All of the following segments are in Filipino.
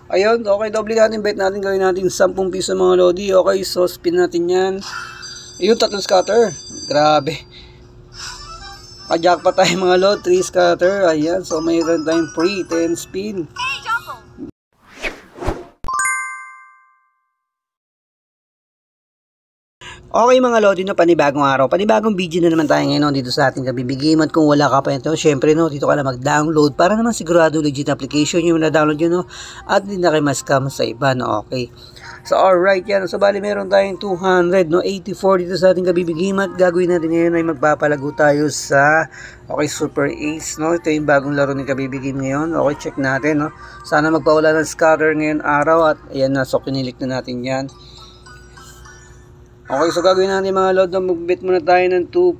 Ayun, okay, doble natin bet natin, gawin natin 10 piso mga lodi. Okay, so spin natin yan. Ayun, tatlong scatter. Grabe. Jackpot tayo mga lodi, 3 scatter. Ayan, so mayroon tayong free 10 spin. Okay mga lodi, no, panibagong araw, panibagong video na naman tayo ngayon dito sa ating kabibigim. At kung wala ka pa ito, syempre no, dito ka na mag-download para naman sigurado legit application yung na-download yun, no, at hindi na kayo ma-scam sa iba, no, okay. So alright yan, so bali meron tayong 200, no, 84 dito sa ating kabibigim. At gagawin natin ngayon ay magpapalago tayo sa, okay, Super Ace, no, ito yung bagong laro ni kabibigim ngayon. Okay, check natin, no, sana magpawala ng scatter ngayon araw. At ayan na, so kinilik na natin yan. Okay, so gagawin natin mga lodi, mag-bet muna tayo ng 2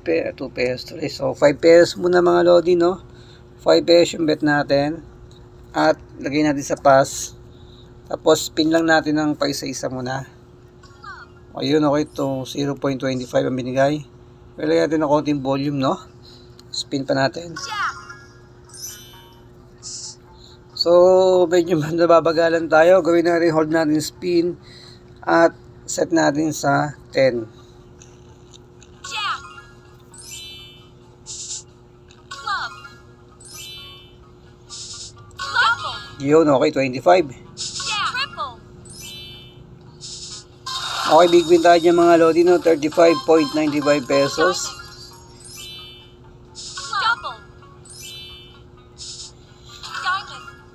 pesos. So 5 pesos muna mga lodi, no? 5 pesos yung bet natin. At lagay natin sa pass. Tapos spin lang natin ng paisa-isa muna. Ayun, okay, ito 0.25 ang binigay. Lagyan natin ng konting volume, no? Spin pa natin. So medyo nababagalan tayo. Gawin natin, hold natin spin. At set natin sa 10. Yun, okay, 25. Okay, big win tayo dyan mga lodi, no, 35.95 pesos.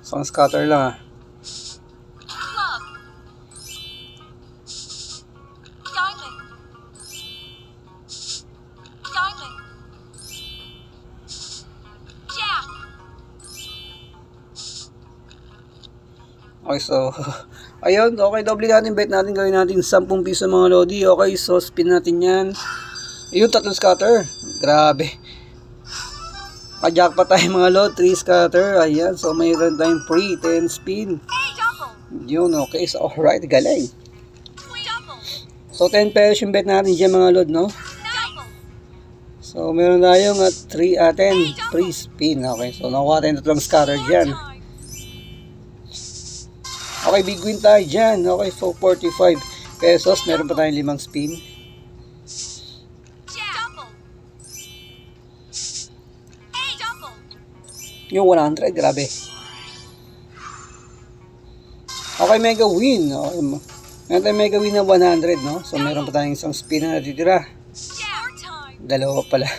So, ang scatter lang, Okay, so ayun, okay, doble natin bet natin, gawin natin 10 piso mga lodi. Okay, so spin natin yan. Ayun, tatlong scatter. Grabe. Jackpot tayo mga lodi, 3 scatter. Ayan, so mayroon tayong free 10 spin. Yun, okay, so alright, galing. So 10 pesos yung bet natin dyan mga lodi, no? So meron tayong 10 free spin. Okay, so nakuha tayong tatlong scatter dyan. Okay, big win tayo dyan. Okay, so 45 pesos. Meron pa tayong 5 spin. Yung 100, grabe. Okay, mega win. Okay, meron tayong mega win na 100, no? So meron pa tayong isang spin na natitira. Dalawa pala.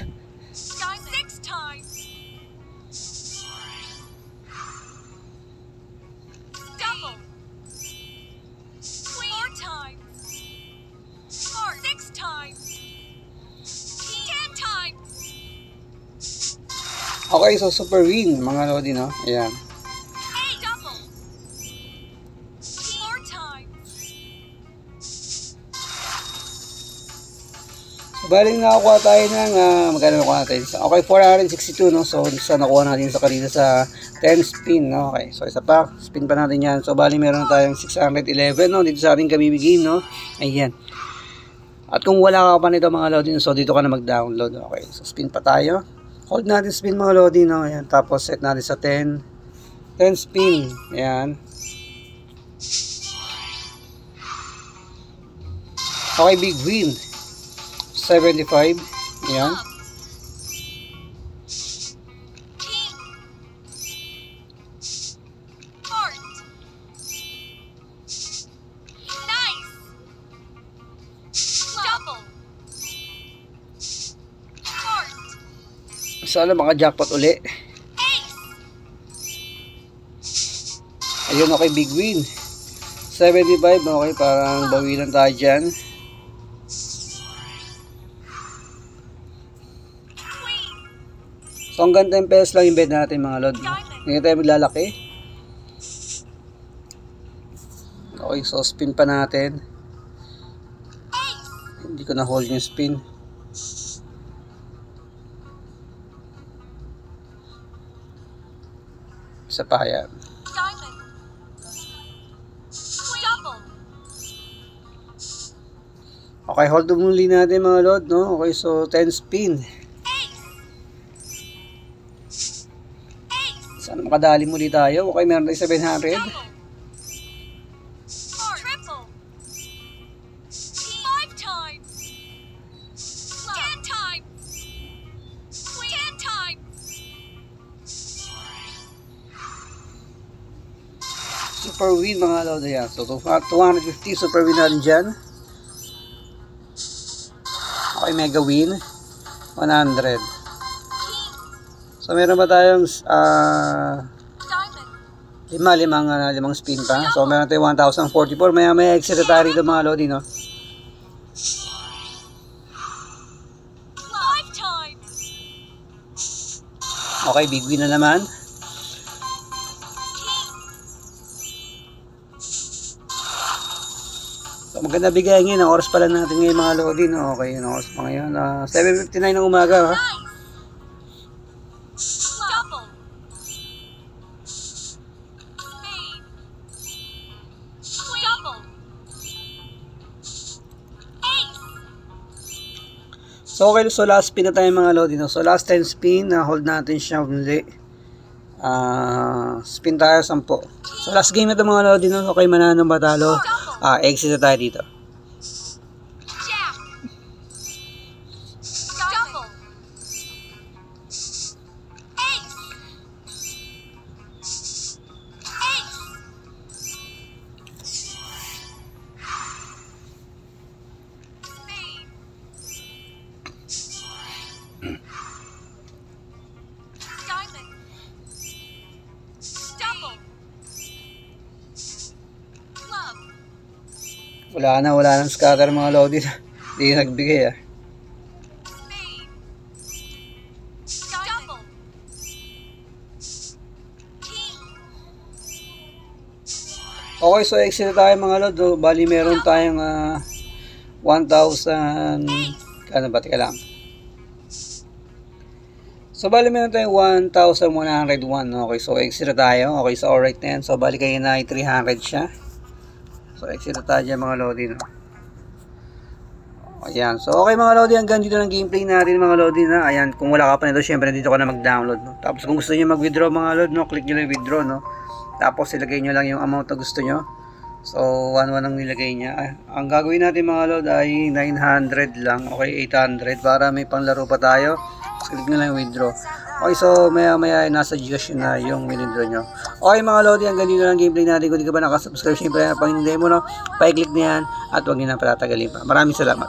Okay, so super win mga lodi, no? Ayan. So, baling nakakuha tayo ng magkano nakuha natin? So, okay, 462, no? So sa nakuha natin sa kanina sa 10 spin, no? Okay, so isa pa, spin pa natin yan. So baling meron tayong 611, no? Dito sa ating kabibigin, no? Ayan. At kung wala ka pa nito mga lodi, so dito ka na mag-download. Okay, so spin pa tayo. Hold natin spin mga lodi, no? Ayan. Tapos set natin sa 10 spin. Ayan. Okay, big win 75. Ayan. Sana maka-jackpot uli. Ayun, okay, big win 75. Okay, parang bawi lang tayo dyan. So hanggang 10 pesos lang yung bet natin mga lord. Hindi tayo maglalaki. Okay, so spin pa natin. Hindi ko na hold yung spin. Isa pa yan. Okay, hold muli natin mga lord, no? Okay, so 10 spin. Sana makadali muli tayo. Okay, meron tayo 700. Super win mga lodi yan. So 250 super win natin dyan. Okay, mega win 100. So meron ba tayong limang spin pa. So meron tayong 1044. Maya exit tayo rito mga lodi, no? Okay, big win na naman. So maganda bigay ngayon. Ang oras pala natin ngayon mga lodi, no? Okay, ang oras pa ngayon. 7:59 ng umaga, ha? So okay, so last spin na tayo mga lodi, no? So last 10 spin, hold natin siya uli. Spin tayo 10. So last game na ito mga lodi, no? Okay, mananong batalo. Exit na tayo dito. Wala nang scatter mga lodi. Hindi nagbigay, Okay, so exit na tayo mga lodi. Bali meron tayong 1,000. Kano ba? Teka lang. So bali meron tayong 1,101. Okay, so exit na tayo. Okay, so alright na yan. So bali kayo na ay 300 siya. So exit na tayo dyan mga lodi, no? Ayan. So okay mga lodi, hanggang dito ng gameplay natin mga lodi na. Ayan, kung wala ka pa nito, syempre dito ka na mag-download, no? Tapos kung gusto niyo mag-withdraw mga lodi, no, click niyo lang withdraw, no? Tapos ilagay niyo lang yung amount na gusto niyo. So 1,1 ang nilagay niya. Ang gagawin natin mga lodi ay 900 lang. Okay, 800 para may panglaro pa tayo. Click nyo lang yung withdraw. Okay, so maya nasa Gcash na yung withdraw nyo. Okay mga lodi, hanggang dito lang gameplay natin. Kung di ka ba nakasubscribe, syempre pag hindi mo, no, pa-click na yan at huwag nyo na palatagalin pa. Maraming salamat.